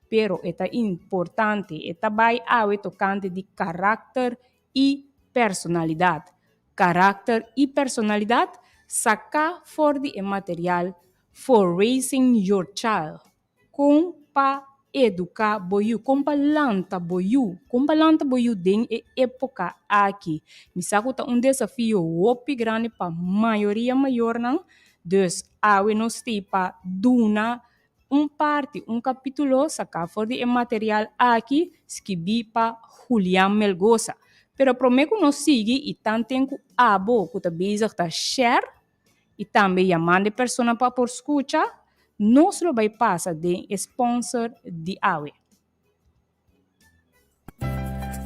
pero está importante, está vai awe tocante de carácter y personalidad. Carácter y personalidad saca for the material for raising your child. Com pa educar boyu, com pa lanta boyu den época aqui. Me saco tá desafio opi grande para maioria maior não. Dus awe no stepa duna parte, capítulo saca for the material aqui, skibi pa Julián Melgoza. Pero prometo não sigue e tanto abo que tá bezig tá share e também chamando pessoa para por escuta, nós lo vai passar de sponsor de AWE.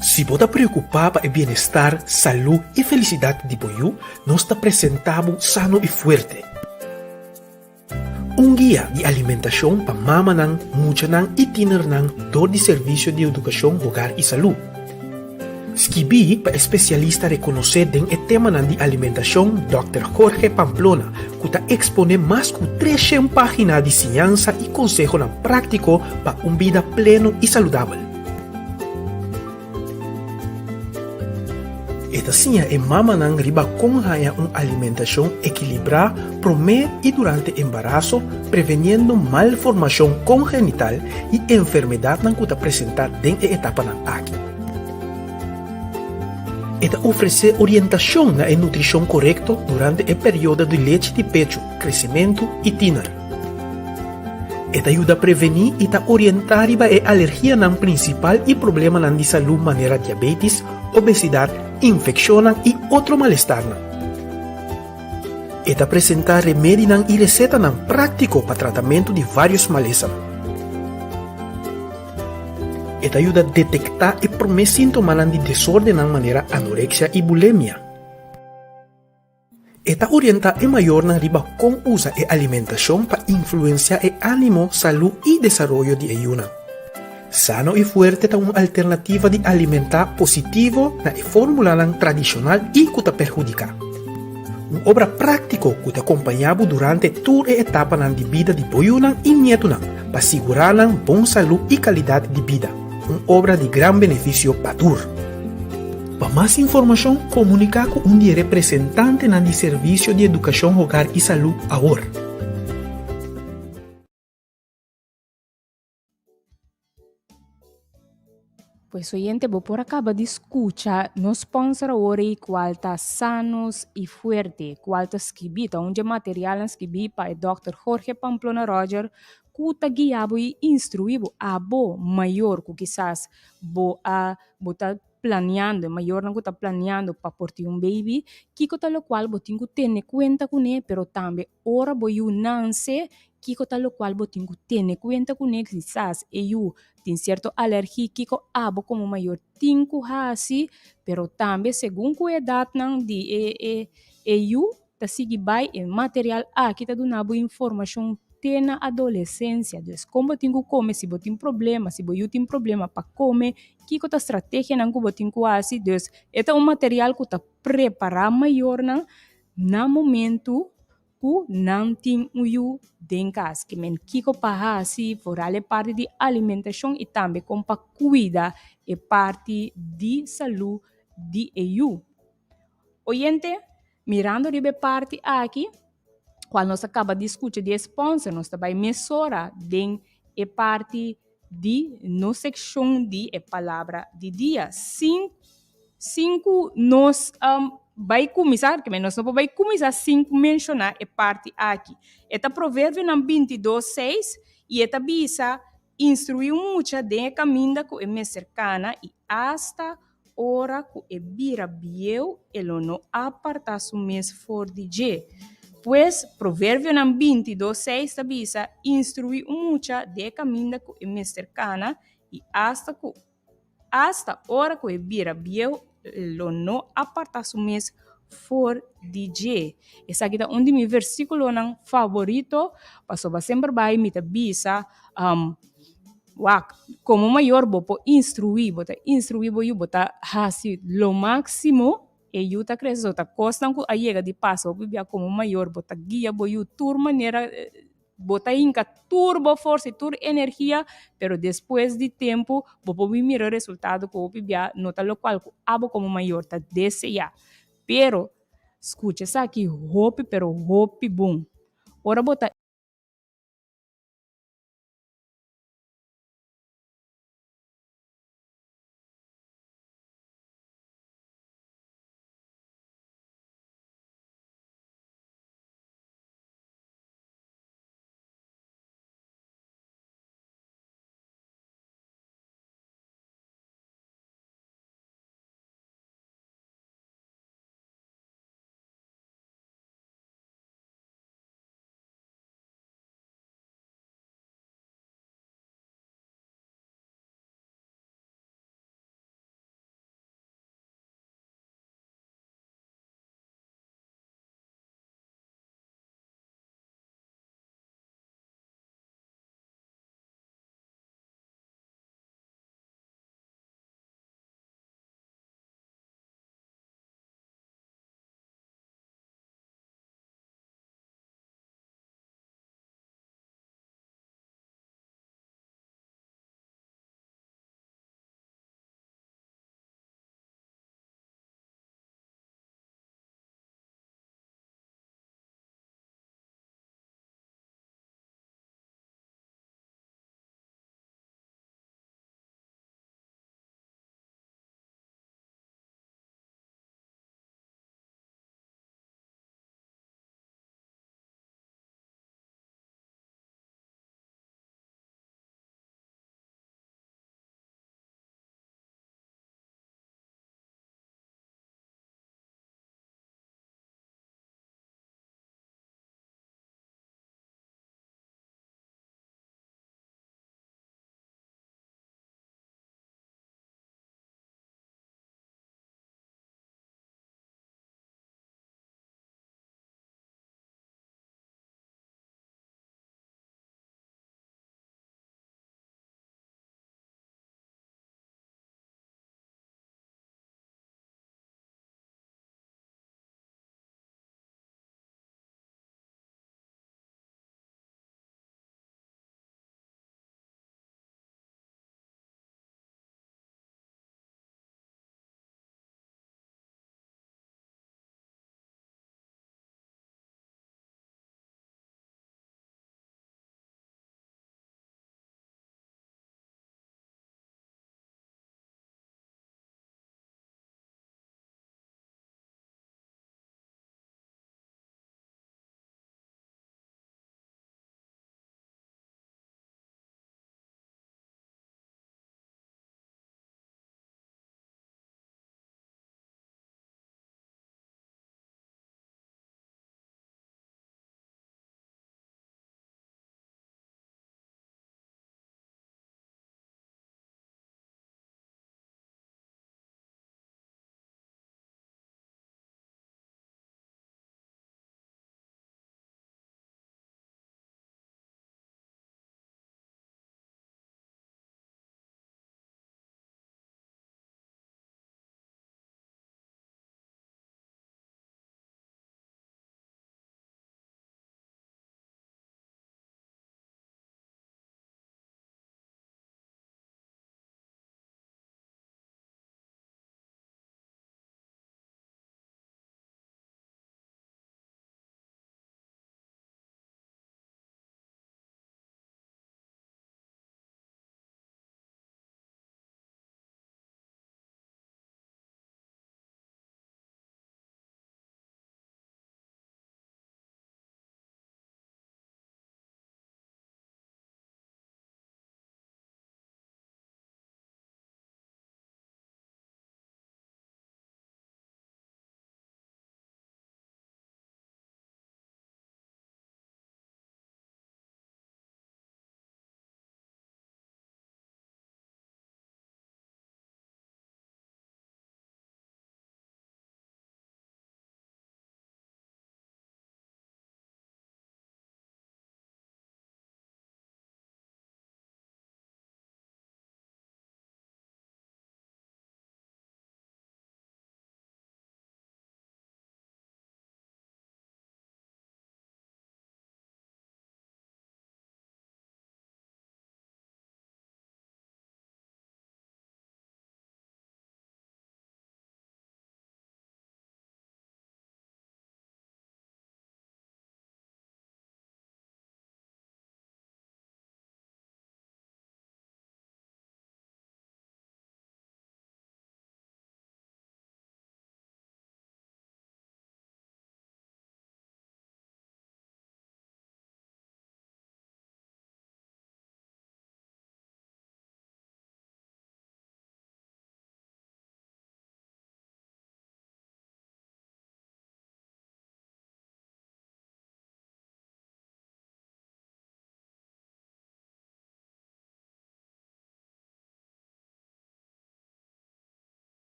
Si vos está preocupado para el bienestar, salud y felicidad de Boyú, nos está presentando Sano y Fuerte. Un guía de alimentación para mamá, mucha y tiner do servicio de educación, hogar y salud. Skibi para especialista reconocido en el tema de alimentación, Dr. Jorge Pamplona, que expone más de 300 páginas de enseñanza y consejos prácticos para una vida plena y saludable. Esta sinha é mama nang riba como haya una alimentación equilibrada, promé y durante embarazo, preveniendo malformación congenital y enfermedad nang kuta presentar en etapa nang aki. Esta ofrece orientación en nutrición correcta durante el periodo de leche de pecho, crecimiento y tiner. Esta ayuda a prevenir y orientar la alergia nan principal y problema nan de salud manera diabetes, obesidad, infección y otro malestar. Esta presenta remedio y receta práctico para tratamiento de varios malestar. Esta ayuda a detectar y promover síntomas de desorden de manera anorexia y bulimia. Esta orienta el mayor riba con usa e alimentación para influenciar el ánimo, salud y desarrollo de ayuna. Sano y Fuerte es una alternativa de alimentar positivo na fórmula tradicional y que te perjudica. Una obra práctica que te acompañaba durante toda la etapa de vida de boyunan y nietunan para asegurar buena salud y calidad de vida. Una obra de gran beneficio para todos. Para más información, comunica con un representante del Servicio de Educación, Hogar y Salud ahora. Pues oyente, vos por acaba de escuchar, nos sponsor ahora y cual está sanos y fuerte, cual está escribita, onde material escribita para el Dr. Jorge Pamplona Roger, que guiabo e instruivo a bo maior que quizás bo a botar planeando, maior não está planeando para portar baby, que lo qual bo tenho que ter conta com ele, pero também ora bo eu nance, que lo qual bo tenho que ter conta com ele, quizás eu tem certo alergia que abo como maior tenho assim, pero também segundo a idade não de eu tá seguir by material aqui tá dando informação ter na adolescência, dus como tenho que comer, se botem problema, se eu tenho problema para comer, que a estratégia não que botem assim, dus é material que tá preparar maior na momento que não tem eu em casa, que men que para assim, fora a parte de alimentação e também como para cuidar a parte de saúde de eu. Oyente, mirando de parte aqui, qual nós acaba de escutar de sponsor, nós também mesura em a parte de no seção de a palavra de dia. Cinco nós vai começar, que nós não vai começar cinco mencionar a parte aqui. Esta provérbio na 22:6 e esta bisa instruiu muito de caminho que é mais cercana e hasta hora que é bira bieu, ele não aparta su mês for de dia. Pues, provérbio na 22:6 tabisa instruir mucha de caminho que é mais cercana e hasta hora que vira bieu lo não aparta su mês for DJ. Essa aqui é um de meus versículos favorito, passou sempre vai me tabisa como maior vou instruir, bota assim lo máximo. E eu tá crescendo, tá costando a chega de passo, bibia como maior, bota guia, boiu tur maneira bota inca turbo força e turbo energia, pero depois de tempo, bopo mira o resultado que o bia, nota lo qual abo como maior, tá desse ya. Pero, escucha, essa aqui, hope, pero hope bom. Ora bota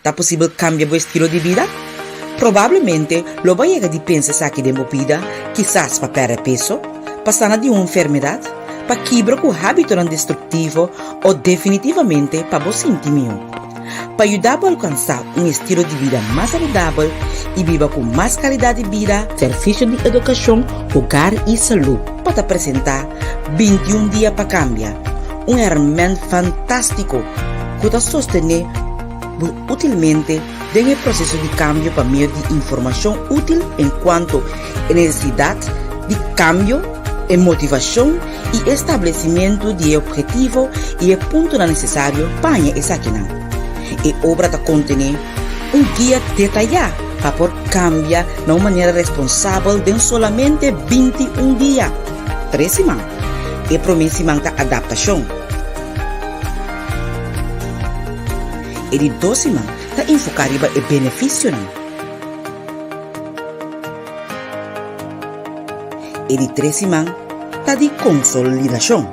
Tá possível cambiar o estilo de vida? Provavelmente, lo vai a de pensar que demo vida, quizás para perder peso, passando de uma enfermidade, para quebrar com o hábito não destrutivo ou definitivamente para você sentir. Para ajudar a alcançar um estilo de vida mais saudável e viver com mais qualidade de vida, Serviço de Educação, Hogar e Saúde para te apresentar 21 dias para cambiar. Um herramienta fantástico que te sostener utilmente no processo de cambio para meio de informação útil enquanto necessidade de cambio, motivação e estabelecimento de objetivo e ponto necessário para essa aqui. E obra da contém guia detalhado para por cambiar de uma maneira responsável em solamente 21 dias, 3 semanas, e promessa de adaptação. E de 2 semanas, está enfocado em benefício. E de 3 semanas, está de consolidação.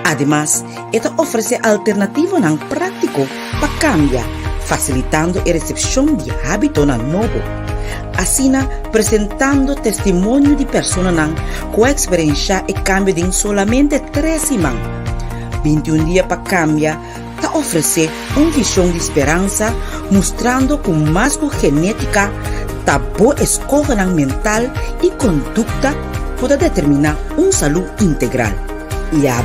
Además, esta oferece alternativa não prático para cambiar, facilitando a recepção de hábito novo. Assim, apresentando testemunho de pessoas com experiência e cambio em solamente 3 semanas. 21 dias para cambiar, está oferece uma visão de esperança, mostrando que mais que genética, está boa escolha mental e conduta pode determinar uma saúde integral. E a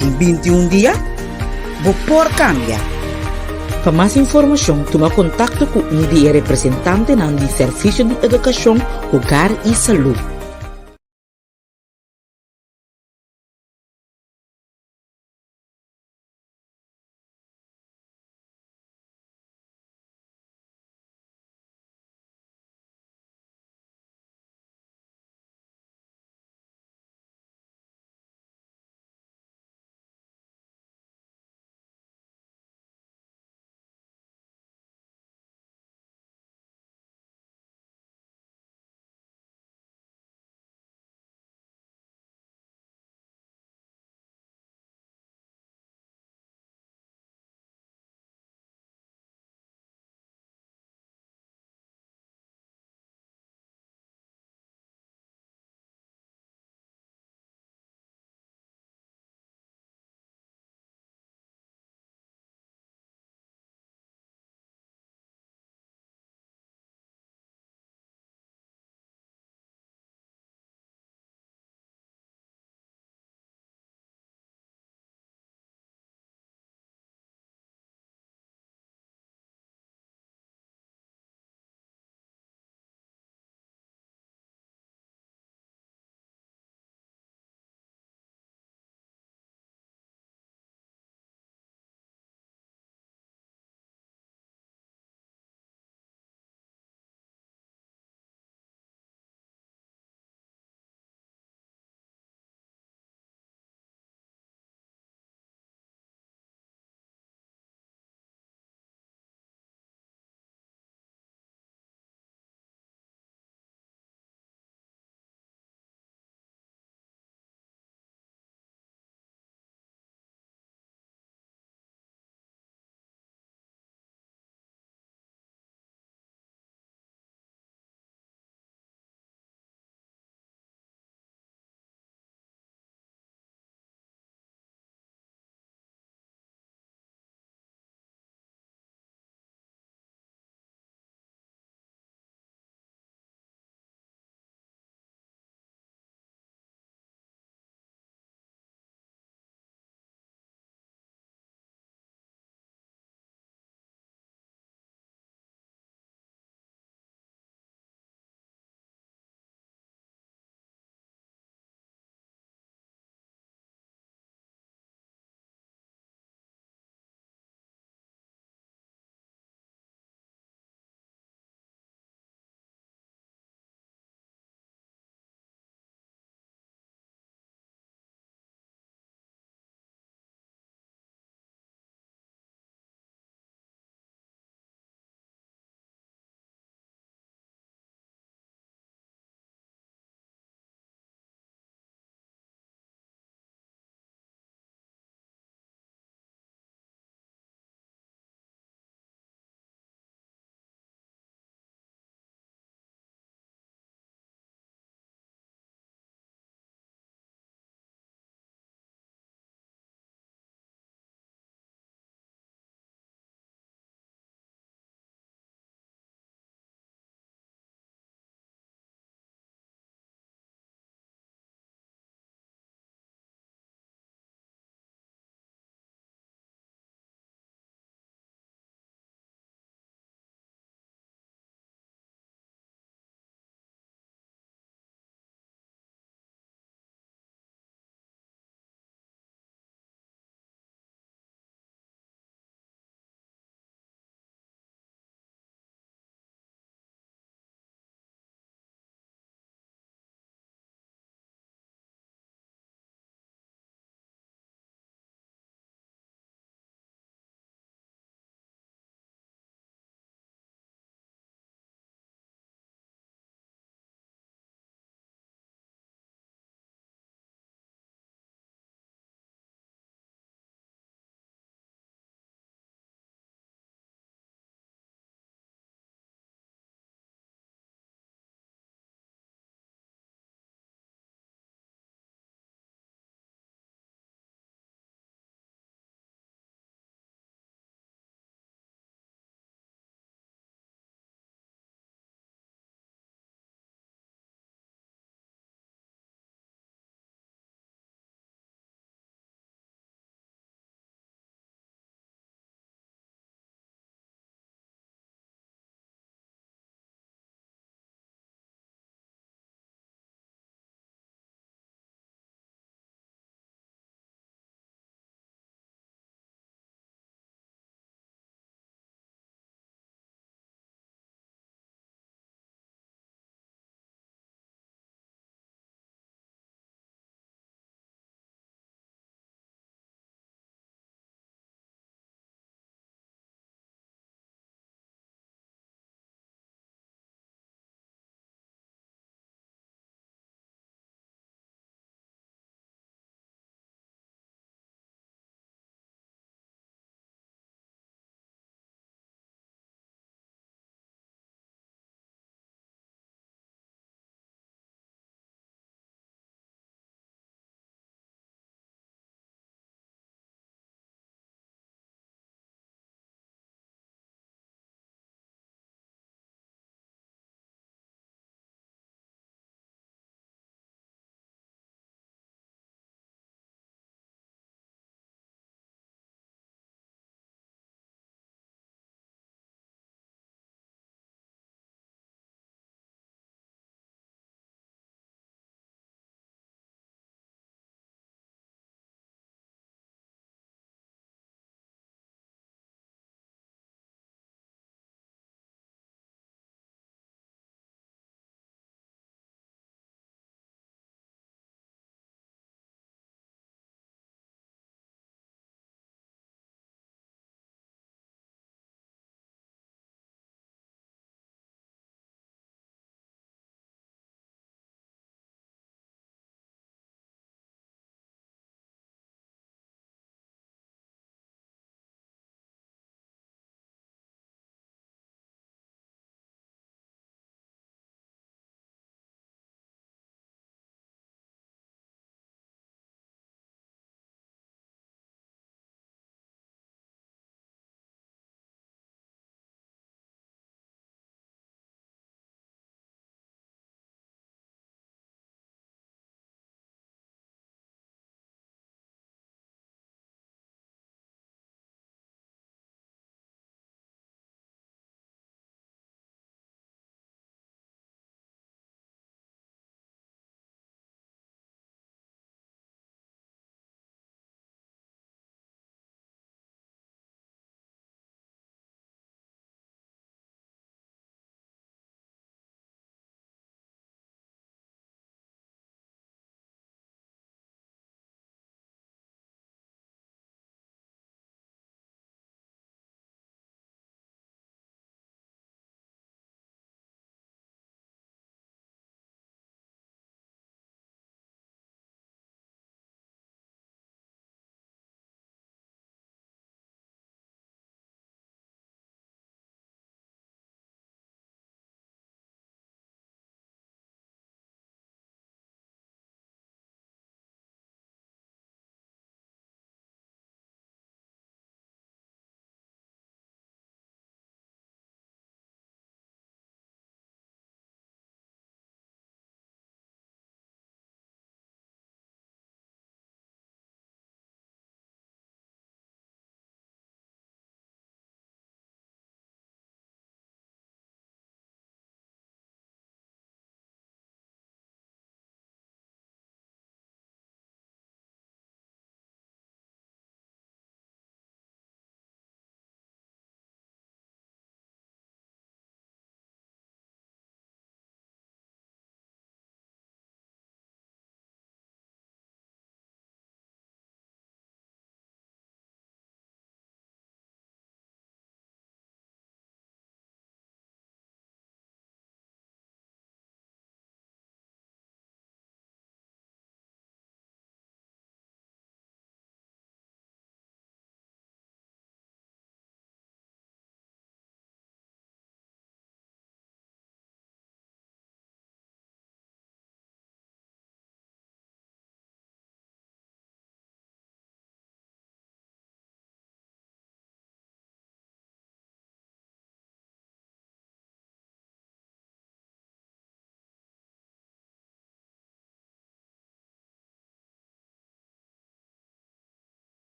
em 21 dias, vou por cambiar. Para mais informação, toma contato com um dos representantes do Serviço de Educação, Hogar e Saúde.